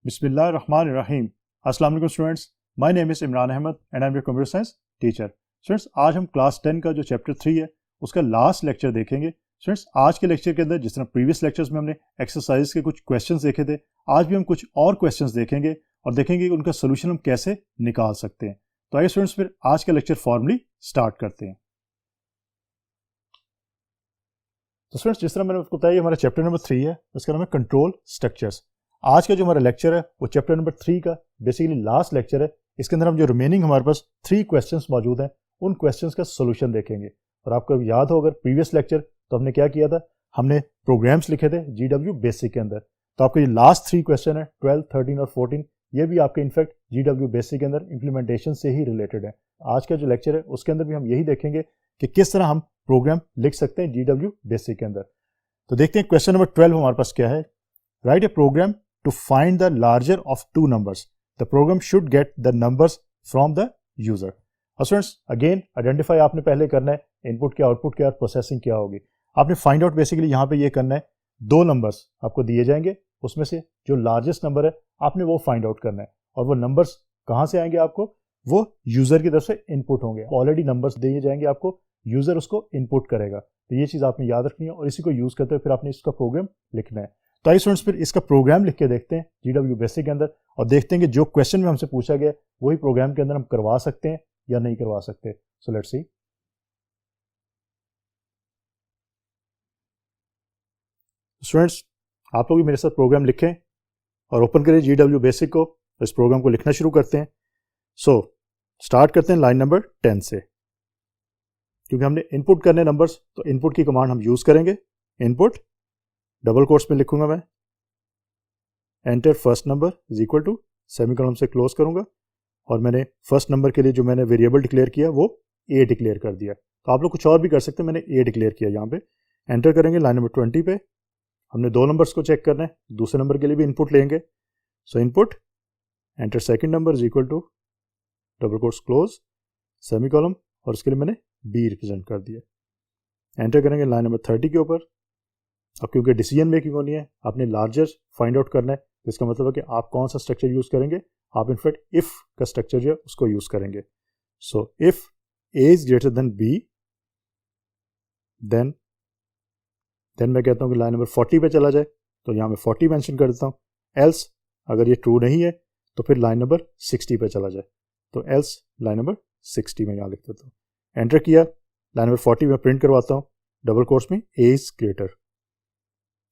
बिस्मिल्लाहिर्रहमानिर्रहीम। अस्सलाम वालेकुम students, my name is Imran Ahmed and I am your computer science teacher. Students, आज हम क्लास 10 का जो चैप्टर 3 है उसका लास्ट लेक्चर देखेंगे। स्टूडेंट्स, आज के लेक्चर के अंदर जिस तरह प्रीवियस लेक्चर्स में हमने एक्सरसाइज के कुछ क्वेश्चंस देखे थे, आज भी हम कुछ और क्वेश्चंस देखेंगे और देखेंगे कि उनका सोल्यूशन हम कैसे निकाल सकते हैं। तो आइए स्टूडेंट्स, फिर आज का लेक्चर फॉर्मली स्टार्ट करते हैं। तो स्टूडेंट्स, जिस तरह मैंने आपको बताया, हमारा चैप्टर नंबर 3 है, उसका नाम है कंट्रोल स्ट्रक्चर्स। आज का जो हमारा लेक्चर है वो चैप्टर नंबर 3 का बेसिकली लास्ट लेक्चर है। इसके अंदर हम जो रिमेनिंग हमारे पास 3 क्वेश्चंस मौजूद हैं, उन क्वेश्चंस का सोल्यूशन देखेंगे। और आपको याद हो अगर प्रीवियस लेक्चर, तो हमने क्या किया था, हमने प्रोग्राम्स लिखे थे GW बेसिक के अंदर। तो आपके ये लास्ट 3 क्वेश्चन है 12, 13 और 14, ये भी आपके इनफैक्ट GW बेसिक के अंदर इंप्लीमेंटेशन से ही रिलेटेड है। आज का जो लेक्चर है उसके अंदर भी हम यही देखेंगे कि किस तरह हम प्रोग्राम लिख सकते हैं GW बेसिक के अंदर। तो देखते हैं क्वेश्चन नंबर 12 हमारे पास क्या है। Write a program to find the larger of two numbers. The program should get the numbers from the user. Students, again identify आपने पहले करना है इनपुट क्या, आउटपुट क्या, प्रोसेसिंग क्या होगी। आपने फाइंड आउट बेसिकली यहाँ पे ये करना है, 2 नंबर्स आपको दिए जाएंगे, उसमें से जो लार्जेस्ट नंबर है आपने वो फाइंड आउट करना है। और वो नंबर्स कहाँ से आएंगे आपको, वो यूजर की तरफ से इनपुट होंगे। ऑलरेडी नंबर्स दिए जाएंगे आपको, यूजर उसको इनपुट करेगा। तो ये चीज़ आपने याद रखनी है और इसी को यूज करते हुए फिर आपने इसका प्रोग्राम लिखना है। तो आइए स्टूडेंट्स, फिर इसका प्रोग्राम लिख के देखते हैं GW बेसिक के अंदर और देखते हैं कि जो क्वेश्चन में हमसे पूछा गया वही प्रोग्राम के अंदर हम करवा सकते हैं या नहीं करवा सकते। So let's see. स्टूडेंट्स, आप लोग भी मेरे साथ प्रोग्राम लिखें और ओपन करें GW बेसिक को। इस प्रोग्राम को लिखना शुरू करते हैं। सो स्टार्ट करते हैं लाइन नंबर 10 से। क्योंकि हमने इनपुट करने नंबर्स, तो इनपुट की कमांड हम यूज करेंगे। इनपुट डबल कोट्स में लिखूंगा मैं, enter first number is equal to semicolon से क्लोज करूंगा। और मैंने फर्स्ट नंबर के लिए जो मैंने वेरिएबल डिक्लेयर किया वो A डिक्लेयर कर दिया। तो आप लोग कुछ और भी कर सकते हैं, मैंने A डिक्लेयर किया यहाँ पे। एंटर करेंगे लाइन नंबर 20 पे। हमने 2 नंबर्स को चेक करना है, दूसरे नंबर के लिए भी इनपुट लेंगे। So input enter second number is equal to double quotes close semicolon, और उसके लिए मैंने B रिप्रेजेंट कर दिया। एंटर करेंगे लाइन नंबर 30 के ऊपर। अब क्योंकि डिसीजन मेकिंग होनी है, आपने लार्जर फाइंड आउट करना है, तो इसका मतलब है कि आप कौन सा स्ट्रक्चर यूज करेंगे। आप इनफैक्ट इफ का स्ट्रक्चर जो है उसको यूज करेंगे। So if A is greater than B, then मैं कहता हूं कि लाइन नंबर 40 पे चला जाए, तो यहां मैं 40 मेंशन कर देता हूं। एल्स अगर ये ट्रू नहीं है तो फिर लाइन नंबर 60 पे चला जाए, तो एल्स लाइन नंबर 60 में यहां लिख देता हूं। एंटर किया, लाइन नंबर 40 में प्रिंट करवाता हूं डबल कोट्स में A इज ग्रेटर।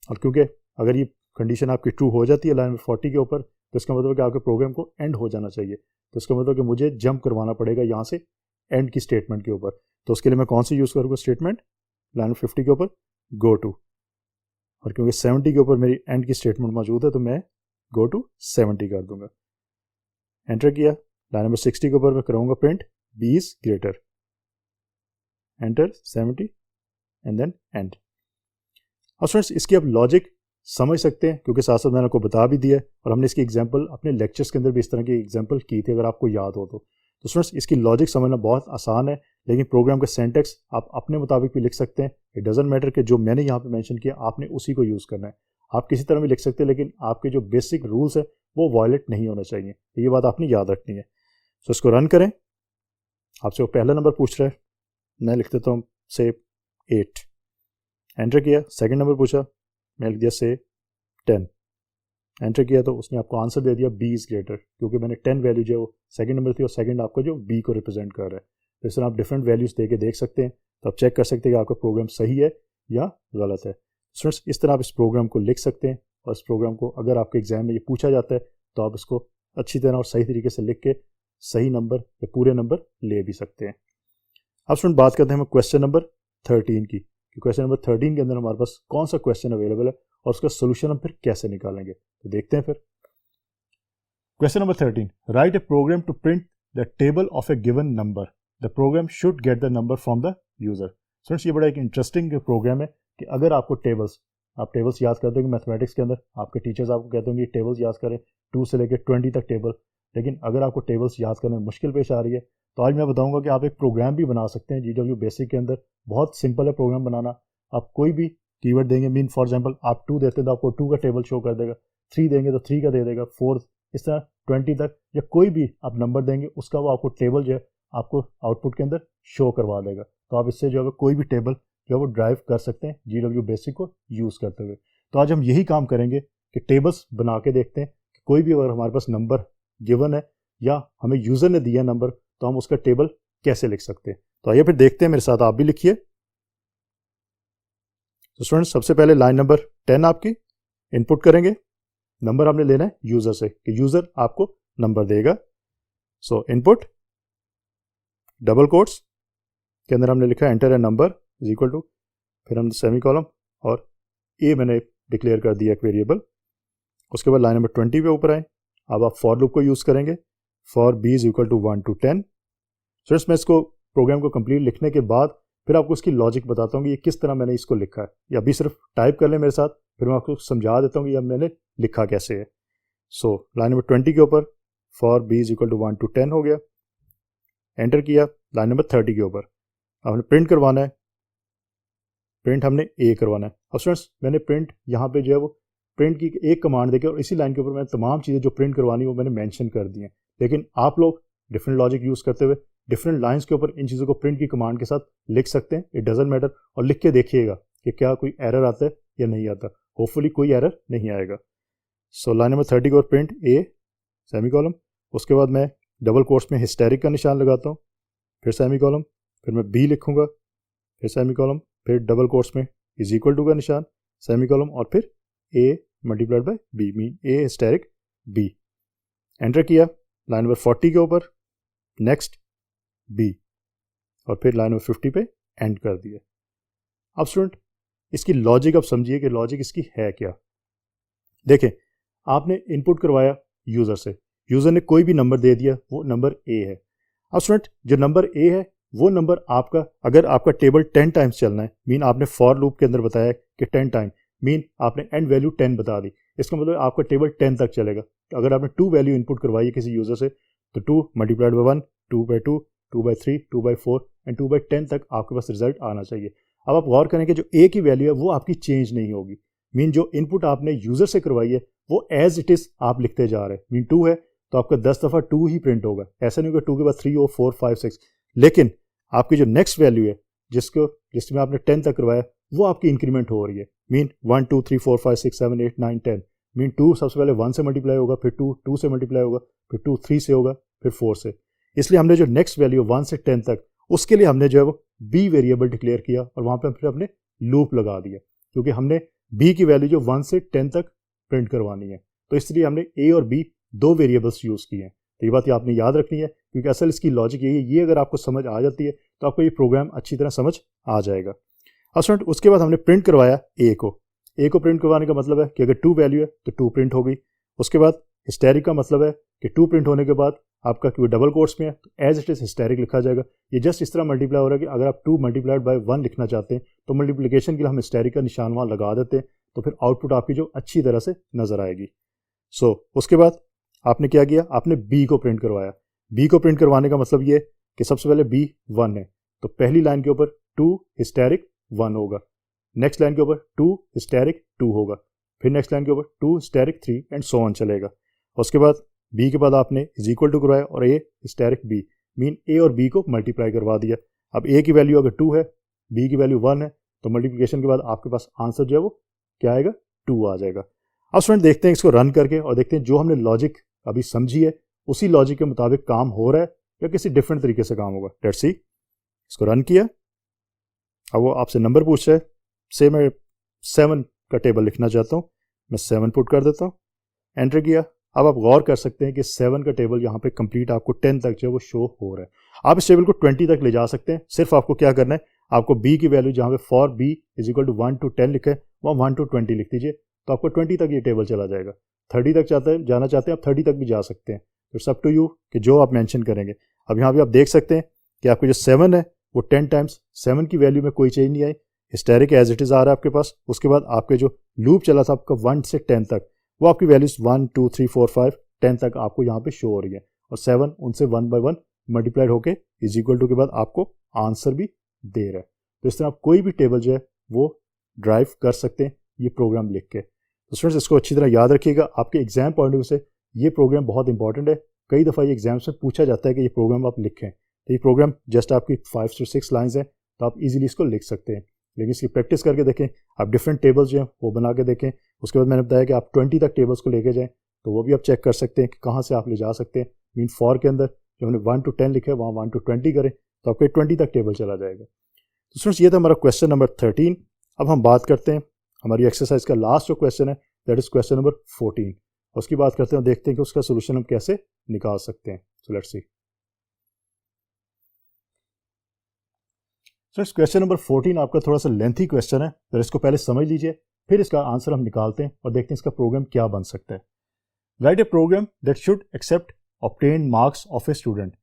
और क्योंकि अगर ये कंडीशन आपकी ट्रू हो जाती है लाइन नंबर 40 के ऊपर, तो इसका मतलब है कि आपके प्रोग्राम को एंड हो जाना चाहिए। तो इसका मतलब कि मुझे जंप करवाना पड़ेगा यहाँ से एंड की स्टेटमेंट के ऊपर। तो उसके लिए मैं कौन सी यूज़ करूँगा स्टेटमेंट, लाइन नंबर 50 के ऊपर गो टू। और क्योंकि 70 के ऊपर मेरी एंड की स्टेटमेंट मौजूद है, तो मैं गो टू 70 कर दूंगा। एंटर किया, लाइन नंबर 60 के ऊपर मैं कराऊंगा print B is greater. Enter 70 and then end. और स्टूडेंट्स, इसकी आप लॉजिक समझ सकते हैं क्योंकि साथ साथ मैंने आपको बता भी दिया है और हमने इसकी एग्जांपल अपने लेक्चर्स के अंदर भी इस तरह की एग्जांपल की थी, अगर आपको याद हो तो। स्टूडेंट्स, इसकी लॉजिक समझना बहुत आसान है, लेकिन प्रोग्राम का सेंटेक्स आप अपने मुताबिक भी लिख सकते हैं। इट डजंट मैटर कि जो मैंने यहाँ पे मेंशन किया आपने उसी को यूज़ करना है। आप किसी तरह भी लिख सकते हैं, लेकिन आपके जो बेसिक रूल्स है वो वायलेट नहीं होना चाहिए। तो ये बात आपने याद रखनी है। सो इसको रन करें। आपसे वो पहला नंबर पूछ रहा है, मैं लिख देता हूँ से 8। एंटर किया, सेकेंड नंबर पूछा, मैं लिख दिया से 10। एंटर किया तो उसने आपको आंसर दे दिया B इज ग्रेटर, क्योंकि मैंने 10 वैल्यू जो वो सेकंड नंबर थी और सेकंड आपको जो B को रिप्रेजेंट कर रहा है। तो इस तरह आप डिफरेंट वैल्यूज दे के देख सकते हैं, तो आप चेक कर सकते हैं कि आपका प्रोग्राम सही है या गलत है। स्टूडेंट्स, इस तरह आप इस प्रोग्राम को लिख सकते हैं और इस प्रोग्राम को अगर आपके एग्जाम में ये पूछा जाता है तो आप इसको अच्छी तरह और सही तरीके से लिख के सही नंबर या पूरे नंबर ले भी सकते हैं। अब स्टूडेंट, बात करते हैं हम क्वेश्चन नंबर 13 की। क्वेश्चन नंबर 13 के अंदर हमारे पास कौन सा क्वेश्चन अवेलेबल है और उसका सोल्यूशन हम फिर कैसे निकालेंगे, तो देखते हैं फिर। Question number 13, write a program to print the table of a given number. The program should get the number from the user. Students, ये बड़ा एक इंटरेस्टिंग प्रोग्राम है कि अगर आपको आप टेबल्स याद करते हो मैथमेटिक्स के अंदर, आपके टीचर्स आपको कहते होंगे टेबल्स याद करें 2 से लेकर 20 तक टेबल, लेकिन अगर आपको टेबल्स याद करने में मुश्किल पेश आ रही है तो आज मैं बताऊंगा कि आप एक प्रोग्राम भी बना सकते हैं GW बेसिक के अंदर। बहुत सिंपल है प्रोग्राम बनाना। आप कोई भी कीवर्ड देंगे, मीन फॉर एग्जांपल आप 2 देते हैं तो आपको 2 का टेबल शो कर देगा। 3 देंगे तो 3 का दे देगा, 4, इस तरह 20 तक, या कोई भी आप नंबर देंगे उसका वो आपको टेबल जो है आपको आउटपुट के अंदर शो करवा देगा। तो आप इससे जो है कोई भी टेबल जो है वो ड्राइव कर सकते हैं GW बेसिक को यूज़ करते हुए। तो आज हम यही काम करेंगे कि टेबल्स बना के देखते हैं कि कोई भी अगर हमारे पास नंबर गिवन है या हमें यूज़र ने दिया नंबर तो हम उसका टेबल कैसे लिख सकते हैं। तो आइए फिर देखते हैं, मेरे साथ आप भी लिखिए। तो स्टूडेंट्स सबसे पहले लाइन नंबर 10 आपकी इनपुट करेंगे। नंबर आपने लेना है यूज़र से कि यूज़र आपको नंबर देगा। सो इनपुट डबल कोट्स के अंदर हमने लिखा enter a number is equal to, फिर हमने सेमी कॉलम और ए मैंने डिक्लेयर कर दिया एक वेरिएबल। उसके बाद लाइन नंबर 20 पे ऊपर आए। अब आप फॉर लूप को यूज़ करेंगे, for B is equal to 1 to 10। Students मैं इसको प्रोग्राम को कंप्लीट लिखने के बाद फिर आपको इसकी लॉजिक बताता हूँ कि ये किस तरह मैंने इसको लिखा है। या अभी सिर्फ टाइप कर लें मेरे साथ, फिर मैं आपको समझा देता हूँ कि अब मैंने लिखा कैसे है। सो लाइन नंबर 20 के ऊपर for B is equal to 1 to 10 हो गया, एंटर किया। लाइन नंबर 30 के ऊपर हमने प्रिंट करवाना है, प्रिंट हमने ए करवाना है। अब स्टूडेंट्स मैंने प्रिंट यहाँ पे जो है वो प्रिंट की एक कमांड देके और इसी लाइन के ऊपर मैंने तमाम चीज़ें जो प्रिंट करवानी वो मैंने मेंशन कर दी हैं। लेकिन आप लोग डिफरेंट लॉजिक यूज़ करते हुए डिफरेंट लाइंस के ऊपर इन चीज़ों को प्रिंट की कमांड के साथ लिख सकते हैं। इट डजंट मैटर, और लिख के देखिएगा कि क्या कोई एरर आता है या नहीं आता। होपफुली कोई एरर नहीं आएगा। सो लाइन नंबर 30 को प्रिंट ए सेमी कॉलम, उसके बाद मैं डबल कोट्स में हिस्टेरिक का निशान लगाता हूँ, फिर सेमी कॉलम, फिर मैं बी लिखूंगा, फिर सेमी कॉलम, फिर डबल कोट्स में इज इक्वल टू का निशान, सेमी कॉलम, और फिर A multiplied by B, mean A asterisk B. Enter किया। लाइन नंबर 40 के ऊपर नेक्स्ट बी, और फिर लाइन नंबर 50 पे एंड कर दिया। अब स्टूडेंट इसकी लॉजिक अब समझिए कि लॉजिक इसकी है क्या। देखें, आपने इनपुट करवाया यूज़र से, यूज़र ने कोई भी नंबर दे दिया, वो नंबर ए है। अब स्टूडेंट जो नंबर ए है वो नंबर आपका, अगर आपका टेबल 10 टाइम्स चलना है, मीन आपने फॉर लूप के अंदर बताया कि 10 टाइम, मीन आपने एंड वैल्यू 10 बता दी, इसका मतलब आपका टेबल 10 तक चलेगा। तो अगर आपने 2 वैल्यू इनपुट करवाई है किसी यूज़र से, तो 2 multiplied by 1, 2 by 2, 2 by 3, 2 by 4 and 2 by 10 तक आपके पास रिजल्ट आना चाहिए। अब आप गौर करें कि जो ए की वैल्यू है वो आपकी चेंज नहीं होगी, मीन जो इनपुट आपने यूज़र से करवाई है वो एज इट इज़ आप लिखते जा रहे हैं। मीन 2 है तो आपका 10 दफ़ा 2 ही प्रिंट होगा, ऐसा नहीं होगा 2 के बाद 3 हो, 4, 5, 6। लेकिन आपकी जो नेक्स्ट वैल्यू है जिसमें आपने 10 तक करवाया वो आपकी इंक्रीमेंट हो रही है। मीन 1, 2, 3, 4, 5, 6, 7, 8, 9, 10। मीन 2 सबसे पहले 1 से मल्टीप्लाई होगा, फिर 2 से मल्टीप्लाई होगा, फिर 2 3 से होगा, फिर 4 से। इसलिए हमने जो नेक्स्ट वैल्यू 1 से 10 तक, उसके लिए हमने जो है वो बी वेरिएबल डिक्लेयर किया और वहाँ पर फिर अपने लूप लगा दिया, क्योंकि हमने बी की वैल्यू जो 1 से 10 तक प्रिंट करवानी है। तो इसलिए हमने ए और बी 2 वेरिएबल्स यूज़ किए हैं। तो ये बात आपने याद रखनी है, क्योंकि असल इसकी लॉजिक यही है। ये अगर आपको समझ आ जाती है तो आपको ये प्रोग्राम अच्छी तरह समझ आ जाएगा। अब स्टूडेंट उसके बाद हमने प्रिंट करवाया ए को प्रिंट करवाने का मतलब है कि अगर 2 वैल्यू है तो 2 प्रिंट हो गई। उसके बाद हिस्टेरिक का मतलब है कि 2 प्रिंट होने के बाद आपका क्योंकि डबल कोट्स में है तो एज इट इज़ हिस्टेरिक लिखा जाएगा। ये जस्ट इस तरह मल्टीप्लाई हो रहा है कि अगर आप 2 मल्टीप्लाइड बाय 1 लिखना चाहते हैं तो मल्टीप्लिकेशन के लिए हम हिस्टेरिक का निशान वहाँ लगा देते हैं, तो फिर आउटपुट आपकी जो अच्छी तरह से नज़र आएगी। सो उसके बाद आपने क्या किया, आपने बी को प्रिंट करवाया। बी को प्रिंट करवाने का मतलब ये कि सबसे पहले बी 1 है तो पहली लाइन के ऊपर 2 हिस्टेरिक 1 होगा, नेक्स्ट लाइन के ऊपर 2 हिस्टेरिक 2 होगा, फिर नेक्स्ट लाइन के ऊपर 2 हिस्टेरिक 3 एंड सो ऑन चलेगा। उसके बाद बी के बाद आपने इज इक्वल टू करवाया और ए हिस्टेरिक बी, मीन ए और बी को मल्टीप्लाई करवा दिया। अब ए की वैल्यू अगर 2 है, बी की वैल्यू 1 है, तो मल्टीप्लिकेशन के बाद आपके पास आंसर जो है वो क्या आएगा, 2 आ जाएगा। अब स्टूडेंट देखते हैं इसको रन करके और देखते हैं जो हमने लॉजिक अभी समझी है उसी लॉजिक के मुताबिक काम हो रहा है या किसी डिफरेंट तरीके से काम होगा। Let's see. इसको रन किया। अब वो आपसे नंबर पूछ रहा है, से मैं 7 का टेबल लिखना चाहता हूँ, मैं 7 पुट कर देता हूँ, एंटर किया। अब आप गौर कर सकते हैं कि 7 का टेबल यहाँ पे कंप्लीट आपको 10 तक जो है वो शो हो रहा है। आप इस टेबल को 20 तक ले जा सकते हैं। सिर्फ आपको क्या करना है, आपको बी की वैल्यू जहाँ पे for B is equal to 1 to 10 लिखा है वहाँ 1 to 20 लिख दीजिए, तो आपको 20 तक ये टेबल चला जाएगा। 30 तक जाना चाहते हैं आप 30 तक भी जा सकते हैं, इट्स अप टू यू कि जो आप मेंशन करेंगे। अब यहाँ पे आप देख सकते हैं कि आपको जो 7 है वो 10 टाइम्स 7 की वैल्यू में कोई चेंज नहीं आई, हिस्टेरिक एज इट इज़ आ रहा है आपके पास। उसके बाद आपके जो लूप चला था आपका 1 से 10 तक, वो आपकी वैल्यूज 1 2 3 4 5 10 तक आपको यहाँ पे शो हो रही है, और 7 उनसे 1 by 1 मल्टीप्लाइड होके इज इक्वल टू के बाद आपको आंसर भी दे रहा है। तो इस तरह आप कोई भी टेबल जो है वो ड्राइव कर सकते हैं ये प्रोग्राम लिख के। तो स्टूडेंट्स इसको अच्छी तरह याद रखिएगा, आपके एग्जाम पॉइंट ऑफ व्यू से ये प्रोग्राम बहुत इंपॉर्टेंट है। कई दफ़ा ये एग्जाम्स में पूछा जाता है कि ये प्रोग्राम आप लिखें, तो ये प्रोग्राम जस्ट आपकी 5 से 6 लाइन्स है, तो आप इजीली इसको लिख सकते हैं। लेकिन इसकी प्रैक्टिस करके देखें, आप डिफरेंट टेबल्स जो हैं वो बना के देखें। उसके बाद मैंने बताया कि आप 20 तक टेबल्स को लेके जाएँ, तो वो भी आप चेक कर सकते हैं कि कहाँ से आप ले जा सकते हैं। मीन फॉर के अंदर जो हमने 1 to 10 लिखा है वहाँ 1 to 20 करें तो आपके 20 तक टेबल चला जाएगा। तो स्टूडेंट्स ये था हमारा क्वेश्चन नंबर 13। अब हम बात करते हैं हमारी एक्सरसाइज का लास्ट जो क्वेश्चन है, दैट इज क्वेश्चन नंबर 14। उसकी बात करते हैं और देखते हैं कि उसका सोल्यूशन हम कैसे निकाल सकते हैं। So let's see. So question number 14 आपका थोड़ा सा लेंथी क्वेश्चन है, तो इसको पहले समझ लीजिए, फिर इसका आंसर हम निकालते हैं और देखते हैं इसका प्रोग्राम क्या बन सकता है। Write a program that should accept obtain marks of a student.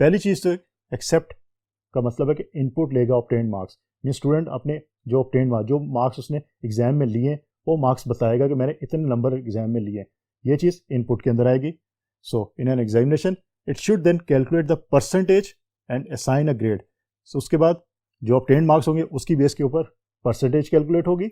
पहली चीज तो एक्सेप्ट का मतलब है कि इनपुट लेगा ऑब्टेन मार्क्स, ये स्टूडेंट अपने जो ऑब्टेन मार्क्स, जो मार्क्स उसने एग्जाम में लिए वो मार्क्स बताएगा कि मैंने इतने नंबर एग्जाम में लिए, ये चीज़ इनपुट के अंदर आएगी। So in an examination it should then calculate the percentage and assign a grade. So उसके बाद जो ऑब्टेन मार्क्स होंगे उसकी बेस के ऊपर परसेंटेज कैलकुलेट होगी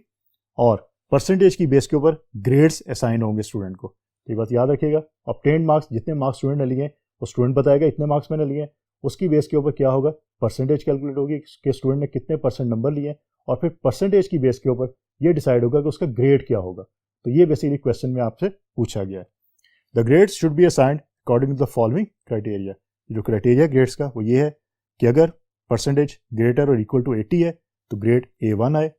और परसेंटेज की बेस के ऊपर ग्रेड्स असाइन होंगे स्टूडेंट को। ये बात याद रखिएगा, ऑब्टेन मार्क्स जितने मार्क्स स्टूडेंट ने लिए वो स्टूडेंट बताएगा इतने मार्क्स मैंने लिए, उसकी बेस के ऊपर क्या होगा, परसेंटेज कैलकुलेट होगी कि स्टूडेंट ने कितने परसेंट नंबर लिए, और फिर परसेंटेज की बेस के ऊपर ये डिसाइड होगा कि उसका ग्रेड क्या होगा। तो ये बेसिकली क्वेश्चन में आपसे पूछा गया है। The grades should be assigned according to the following criteria. जो क्राइटेरिया ग्रेड्स का वो ये है कि अगर परसेंटेज ग्रेटर और इक्वल टू 80 है तो ग्रेड A1 आए,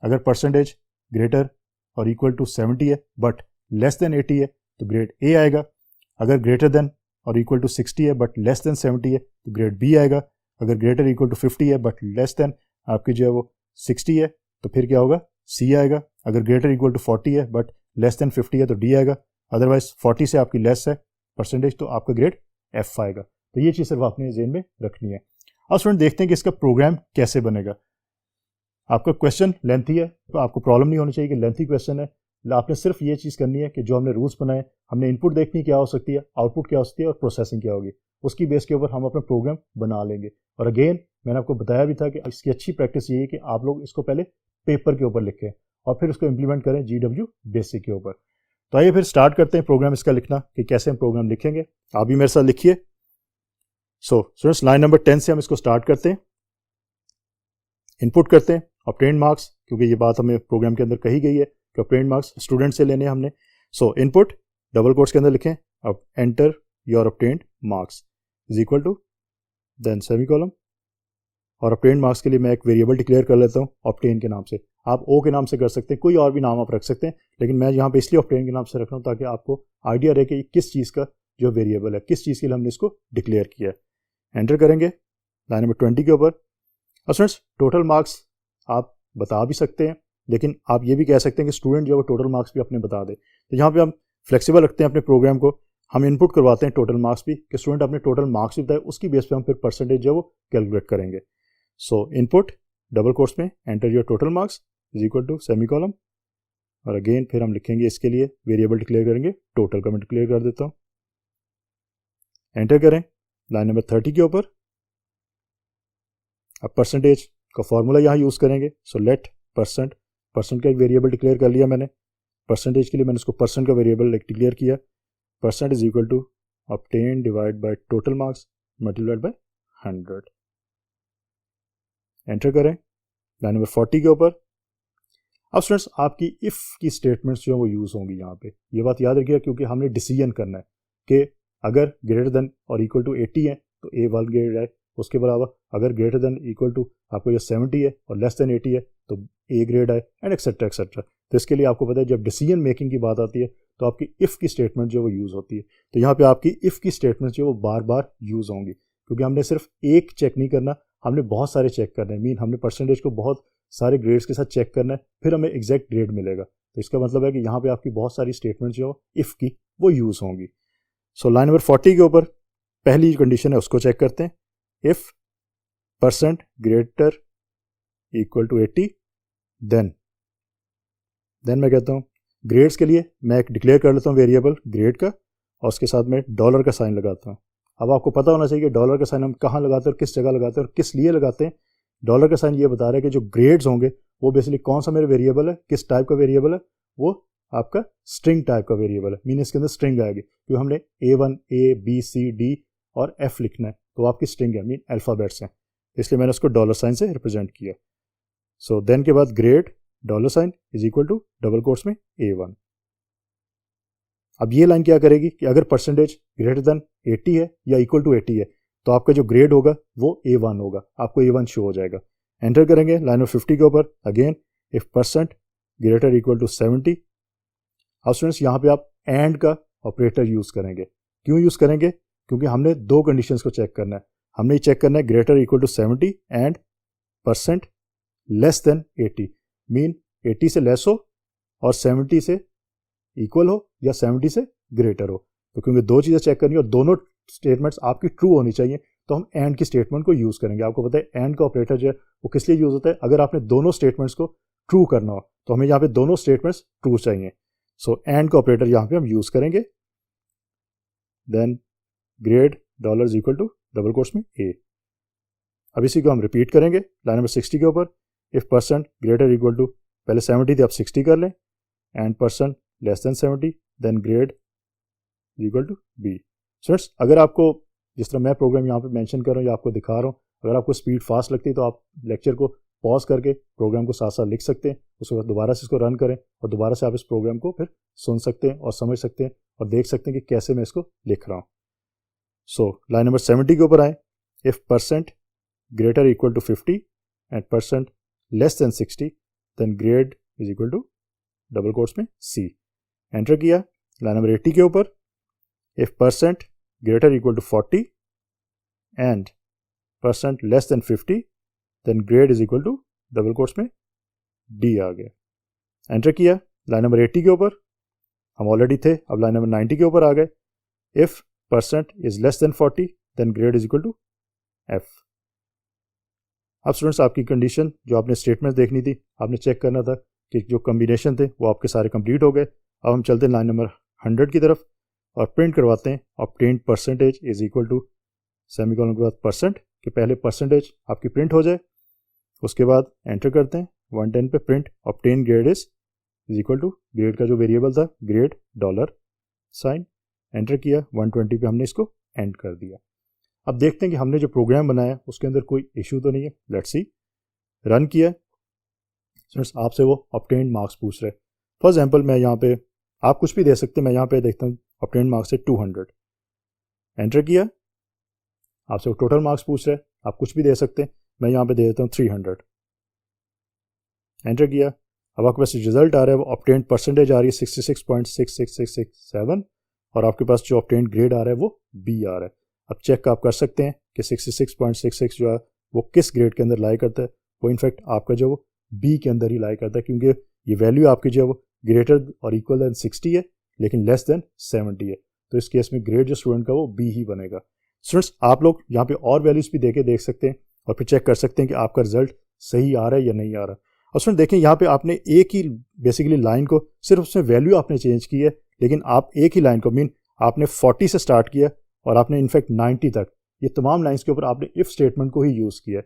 अगर परसेंटेज ग्रेटर और इक्वल टू 70 है बट लेस देन 80 है तो ग्रेड A आएगा, अगर ग्रेटर देन और इक्वल टू 60 है बट लेस देन 70 है तो ग्रेड B आएगा, अगर ग्रेटर इक्वल टू 50 है बट लेस देन आपकी जो है वो 60 है तो फिर क्या होगा, C आएगा, अगर ग्रेटर इक्वल टू 40 है बट लेस देन 50 है तो D आएगा, अदरवाइज 40 से आपकी लेस है परसेंटेज तो आपका ग्रेड F आएगा। तो ये चीज़ सिर्फ आपने जेन में रखनी है। अब स्टूडेंट देखते हैं कि इसका प्रोग्राम कैसे बनेगा। आपका क्वेश्चन लेंथी है तो आपको प्रॉब्लम नहीं होनी चाहिए कि लेंथी क्वेश्चन है, आपने सिर्फ ये चीज़ करनी है कि जो हमने रूल्स बनाए, हमने इनपुट देखनी क्या हो सकती है, आउटपुट क्या हो सकती है और प्रोसेसिंग क्या होगी, उसकी बेस के ऊपर हम अपना प्रोग्राम बना लेंगे। और अगेन मैंने आपको बताया भी था कि इसकी अच्छी प्रैक्टिस ये है कि आप लोग इसको पहले पेपर के ऊपर लिखें और फिर उसको इम्प्लीमेंट करें GW बेसिक के ऊपर। तो आइए फिर स्टार्ट करते हैं प्रोग्राम इसका लिखना कि कैसे हम प्रोग्राम लिखेंगे। आप भी मेरे साथ लिखिए। सो स्टूडेंट्स लाइन नंबर 10 से हम इसको स्टार्ट करते हैं। इनपुट करते हैं ऑब्टेन मार्क्स, क्योंकि ये बात हमें प्रोग्राम के अंदर कही गई है कि ऑब्टेन मार्क्स स्टूडेंट से लेने हमने। सो इनपुट डबल कोट्स के अंदर लिखें अब enter your obtained marks is equal to then semicolon, और ऑब्टेन्ड मार्क्स के लिए मैं एक वेरिएबल डिक्लेयर कर लेता हूँ ऑब्टेन के नाम से। आप ओ के नाम से कर सकते हैं, कोई और भी नाम आप रख सकते हैं, लेकिन मैं यहाँ पे इसलिए ऑब्टेन के नाम से रख रहा हूँ ताकि आपको आइडिया रहे कि किस चीज़ का जो वेरिएबल है, किस चीज़ के लिए हमने इसको डिक्लेयर किया है। एंटर करेंगे लाइन नंबर 20 के ऊपर। और स्टूडेंट्स टोटल मार्क्स आप बता भी सकते हैं, लेकिन आप ये भी कह सकते हैं कि स्टूडेंट जो है वो टोटल मार्क्स भी अपने बता दे। तो यहाँ पे हम फ्लेक्सिबल रखते हैं अपने प्रोग्राम को, हम इनपुट करवाते हैं टोटल मार्क्स भी कि स्टूडेंट अपने टोटल मार्क्स भी बताए, उसकी बेस पे हम फिर परसेंटेज जो है वो कैलकुलेट करेंगे। सो इनपुट डबल कोट्स में enter your total marks is equal to semicolon, और अगेन फिर हम लिखेंगे इसके लिए वेरिएबल डिक्लेयर करेंगे टोटल का मैं डिक्लेयर कर देता हूँ। एंटर करें लाइन नंबर 30 के ऊपर। अब परसेंटेज का फॉर्मूला यहाँ यूज़ करेंगे। सो लेट परसेंट का एक वेरिएबल डिक्लेयर कर लिया मैंने, परसेंटेज के लिए मैंने उसको परसेंट का वेरिएबल डिक्लेयर किया। Percent is equal to obtain divide by total marks multiplied by 100। Enter करें लाइन नंबर 40 के ऊपर। अब स्टूडेंट्स आपकी इफ़ की स्टेटमेंट्स जो है वो यूज़ होंगी यहाँ पे, ये बात याद रखिएगा, क्योंकि हमने डिसीजन करना है कि अगर ग्रेटर देन और इक्वल टू 80 है तो A1 ग्रेड है, उसके अलावा अगर ग्रेटर देन इक्वल टू आपको जो 70 है और लेस देन 80 है तो A ग्रेड है, एंड एक्सेट्रा एक्सेट्रा। तो इसके लिए आपको पता है जब डिसीजन मेकिंग की बात आती है तो आपकी इफ़ की स्टेटमेंट जो वो यूज़ होती है। तो यहाँ पे आपकी इफ़ की स्टेटमेंट जो वो बार बार यूज़ होंगी, क्योंकि हमने सिर्फ एक चेक नहीं करना, हमने बहुत सारे चेक करने हैं। मीन हमने परसेंटेज को बहुत सारे ग्रेड्स के साथ चेक करना है, फिर हमें एग्जैक्ट ग्रेड मिलेगा। तो इसका मतलब है कि यहाँ पे आपकी बहुत सारी स्टेटमेंट जो इफ़ की वो यूज़ होंगी। सो लाइन नंबर 40 के ऊपर पहली कंडीशन है उसको चेक करते हैं। If percent greater equal to 80 then मैं कहता हूँ ग्रेड्स के लिए मैं एक डिक्लेयर कर लेता हूँ वेरिएबल ग्रेड का, और उसके साथ में डॉलर का साइन लगाता हूँ। अब आपको पता होना चाहिए कि डॉलर का साइन हम कहाँ लगाते हैं और किस जगह लगाते हैं और किस लिए लगाते हैं। डॉलर का साइन ये बता रहा है कि जो ग्रेड्स होंगे वो बेसिकली कौन सा मेरा वेरिएबल है, किस टाइप का वेरिएबल है, वो आपका स्ट्रिंग टाइप का वेरिएबल है, मीन इसके अंदर स्ट्रिंग आएगी क्योंकि हमने A1 A B C D और F लिखना है, तो आपकी स्ट्रिंग है, मीन अल्फ़ाबेट्स हैं, इसलिए मैंने उसको डॉलर साइन से रिप्रेजेंट किया। सो देन के बाद grade dollar sign is equal to double quotes में A1। अब ये लाइन क्या करेगी कि अगर परसेंटेज ग्रेटर देन 80 है या इक्वल टू 80 है तो आपका जो ग्रेड होगा वो A1 होगा, आपको A1 शो हो जाएगा। एंटर करेंगे लाइन नंबर 50 के ऊपर, again if percent greater equal to 70। अब स्टूडेंट्स यहाँ पे आप एंड का ऑपरेटर यूज करेंगे। क्यों यूज करेंगे? क्योंकि हमने दो कंडीशंस को चेक करना है। हमने चेक करना है greater equal to 70 and percent less than 80, mean 80 से लेस हो और 70 से इक्वल हो या 70 से ग्रेटर हो। तो क्योंकि दो चीज़ें चेक करनी है और दोनों स्टेटमेंट्स आपकी ट्रू होनी चाहिए, तो हम एंड की स्टेटमेंट को यूज़ करेंगे। आपको पता है एंड का ऑपरेटर जो है वो किस लिए यूज़ होता है? अगर आपने दोनों स्टेटमेंट्स को ट्रू करना हो तो हमें यहाँ पे दोनों स्टेटमेंट्स ट्रू चाहिए। सो एंड का ऑपरेटर यहाँ पे हम यूज़ करेंगे। Then grade dollar is equal to double quotes में A। अब इसी को हम रिपीट करेंगे लाइन नंबर 60 के ऊपर। If percent greater equal to, पहले 70 थी आप 60 कर लें, and percent less than 70, then grade equal to B। Students अगर आपको जिस तरह मैं प्रोग्राम यहाँ पे मेंशन कर रहा हूँ या आपको दिखा रहा हूँ, अगर आपको स्पीड फास्ट लगती है तो आप लेक्चर को पॉज करके प्रोग्राम को साथ साथ लिख सकते हैं, उसके बाद दोबारा से इसको रन करें और दोबारा से आप इस प्रोग्राम को फिर सुन सकते हैं और समझ सकते हैं और देख सकते हैं कि कैसे मैं इसको लिख रहा हूँ। सो लाइन नंबर 70 के ऊपर आए। If percent greater equal to 50 and percent less than 60, then grade is equal to double quotes में C। एंटर किया लाइन नंबर 80 के ऊपर। If percent greater equal to 40 and percent less than 50, then grade is equal to double quotes में D आ गया। Enter किया line number 80 के ऊपर, हम ऑलरेडी थे, अब लाइन नंबर 90 के ऊपर आ गए। If percent is less than 40, then grade is equal to F। अब स्टूडेंट्स आपकी कंडीशन जो आपने स्टेटमेंट देखनी थी, आपने चेक करना था कि जो कॉम्बिनेशन थे वो आपके सारे कंप्लीट हो गए। अब हम चलते हैं लाइन नंबर 100 की तरफ और प्रिंट करवाते हैं obtained percentage is equal to semicolon के बाद परसेंट, कि पहले परसेंटेज आपकी प्रिंट हो जाए। उसके बाद एंटर करते हैं 110 पे, print obtain grade is equal to grade का जो वेरिएबल था ग्रेड डॉलर साइन। एंटर किया 120 पे, हमने इसको एंड कर दिया। अब देखते हैं कि हमने जो प्रोग्राम बनाया उसके अंदर कोई इशू तो नहीं है। Let's see. रन किया, आपसे वो ऑब्टेन्ड मार्क्स पूछ रहे। फॉर एग्जांपल मैं यहाँ पे, आप कुछ भी दे सकते हैं, मैं यहाँ पे देखता हूँ ऑब्टेन्ड मार्क्स है 200। एंटर किया, आपसे वो टोटल मार्क्स पूछ रहे, आप कुछ भी दे सकते हैं, मैं यहाँ पे दे देता हूँ 300। एंटर किया, अब आपके पास रिजल्ट आ रहा है वो ऑब्टेन्ड परसेंटेज आ रही है 66.66667 और आपके पास जो ऑब्टेन्ड ग्रेड आ रहा है वो B आ रहा है। अब चेक आप कर सकते हैं कि 66.66 जो है वो किस ग्रेड के अंदर लाई करता है। वो इनफैक्ट आपका जो वो B के अंदर ही लाई करता है, क्योंकि ये वैल्यू आपकी जो है वो ग्रेटर और इक्वल देन 60 है लेकिन लेस देन 70 है, तो इस केस में ग्रेड जो स्टूडेंट का वो B ही बनेगा। स्टूडेंट्स आप लोग यहाँ पे और वैल्यूज भी देके देख सकते हैं और फिर चेक कर सकते हैं कि आपका रिजल्ट सही आ रहा है या नहीं आ रहा। और स्टूडेंट देखें यहाँ पे आपने एक ही बेसिकली लाइन को, सिर्फ उसमें वैल्यू आपने चेंज की है, लेकिन आप एक ही लाइन को, मीन आपने 40 से स्टार्ट किया और आपने इनफैक्ट 90 तक, ये तमाम लाइन्स के ऊपर आपने इफ स्टेटमेंट को ही यूज़ किया है।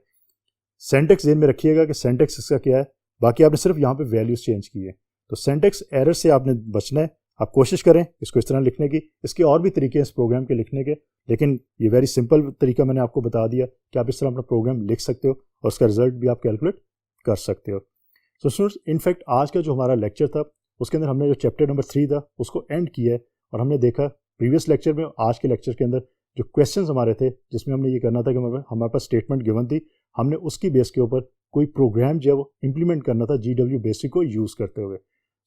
सेंटेक्स ध्यान में रखिएगा कि सेंटेक्स इसका क्या है, बाकी आपने सिर्फ यहाँ पे वैल्यूज चेंज की है। तो सेंटेक्स एरर से आपने बचना है। आप कोशिश करें इसको इस तरह लिखने की। इसके और भी तरीके हैं इस प्रोग्राम के लिखने के, लेकिन ये वेरी सिंपल तरीका मैंने आपको बता दिया कि आप इस तरह अपना प्रोग्राम लिख सकते हो और उसका रिजल्ट भी आप कैलकुलेट कर सकते हो। सो स्टूडेंट्स इनफैक्ट आज का जो हमारा लेक्चर था उसके अंदर हमने जो चैप्टर नंबर 3 था उसको एंड किया है और हमने देखा प्रीवियस लेक्चर में, आज के लेक्चर के अंदर जो क्वेश्चंस हमारे थे जिसमें हमने ये करना था कि हमारे पास स्टेटमेंट गिवन थी, हमने उसकी बेस के ऊपर कोई प्रोग्राम जो है वो इम्प्लीमेंट करना था GW बेसिक को यूज़ करते हुए।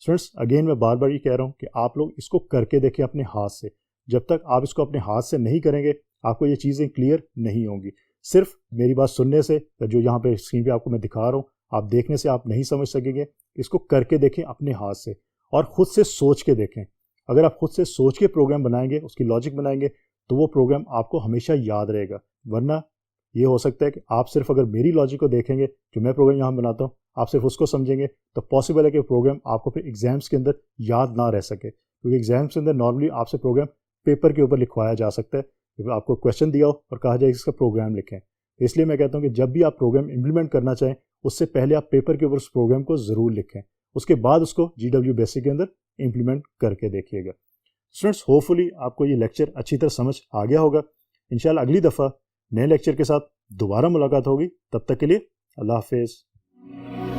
स्टूडेंट्स अगेन मैं बार बार ये कह रहा हूँ कि आप लोग इसको करके देखें अपने हाथ से। जब तक आप इसको अपने हाथ से नहीं करेंगे आपको ये चीज़ें क्लियर नहीं होंगी। सिर्फ मेरी बात सुनने से, जो यहाँ पे स्क्रीन पे आपको मैं दिखा रहा हूँ, आप देखने से आप नहीं समझ सकेंगे। इसको करके देखें अपने हाथ से और ख़ुद से सोच के देखें। अगर आप खुद से सोच के प्रोग्राम बनाएंगे, उसकी लॉजिक बनाएंगे, तो वो प्रोग्राम आपको हमेशा याद रहेगा। वरना ये हो सकता है कि आप सिर्फ अगर मेरी लॉजिक को देखेंगे, जो मैं प्रोग्राम यहाँ बनाता हूँ, आप सिर्फ उसको समझेंगे, तो पॉसिबल है कि प्रोग्राम आपको फिर एग्जाम्स के अंदर याद ना रह सके, क्योंकि एग्जाम्स के अंदर नॉर्मली आपसे प्रोग्राम पेपर के ऊपर लिखवाया जा सकता है। तो आपको क्वेश्चन दिया हो और कहा जाए इसका प्रोग्राम लिखें। इसलिए मैं कहता हूँ कि जब भी आप प्रोग्राम इम्प्लीमेंट करना चाहें उससे पहले आप पेपर के ऊपर उस प्रोग्राम को ज़रूर लिखें, उसके बाद उसको GW बेसिक के अंदर इम्प्लीमेंट करके देखिएगा। स्टूडेंट्स, होपफुली आपको ये लेक्चर अच्छी तरह समझ आ गया होगा। इंशाल्लाह अगली दफ़ा नए लेक्चर के साथ दोबारा मुलाकात होगी। तब तक के लिए अल्लाह हाफिज़।